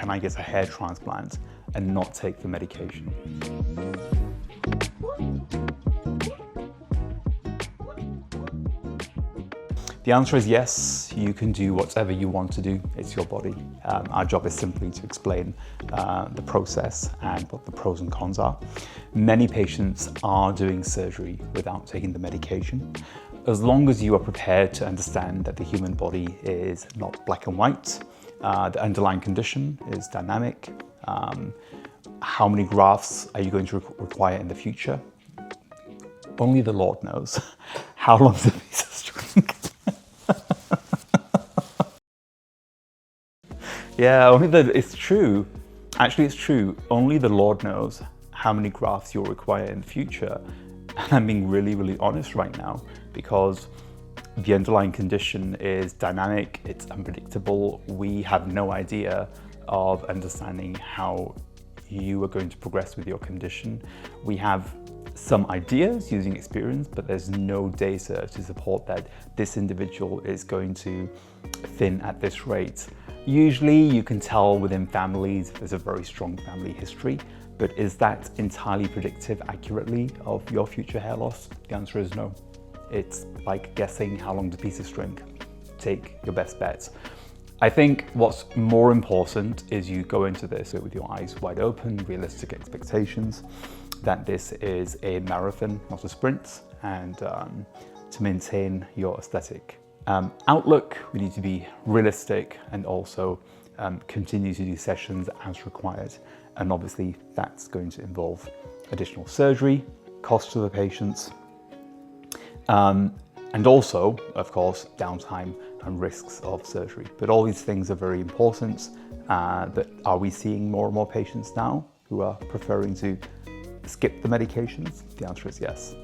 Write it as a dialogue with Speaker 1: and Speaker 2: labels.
Speaker 1: can I get a hair transplant and not take the medication? The answer is yes, you can do whatever you want to do. It's your body. Our job is simply to explain the process and what the pros and cons are. Many patients are doing surgery without taking the medication. As long as you are prepared to understand that the human body is not black and white, the underlying condition is dynamic. How many grafts are you going to require in the future? Only the Lord knows. How long is a piece of string? Yeah, it's true. Actually, it's true. Only the Lord knows how many grafts you'll require in the future. And I'm being really, really honest right now, because the underlying condition is dynamic, it's unpredictable. We have no idea of understanding how you are going to progress with your condition. We have some ideas using experience, but there's no data to support that this individual is going to thin at this rate. Usually you can tell within families if there's a very strong family history, but is that entirely predictive accurately of your future hair loss? The answer is no. It's like guessing how long the piece of string. Take your best bets. I think what's more important is you go into this with your eyes wide open, realistic expectations, that this is a marathon, not a sprint, and to maintain your aesthetic outlook, we need to be realistic and also continue to do sessions as required. And obviously that's going to involve additional surgery, cost to the patients, and also, of course, downtime and risks of surgery. But all these things are very important. But are we seeing more and more patients now who are preferring to skip the medications? The answer is yes.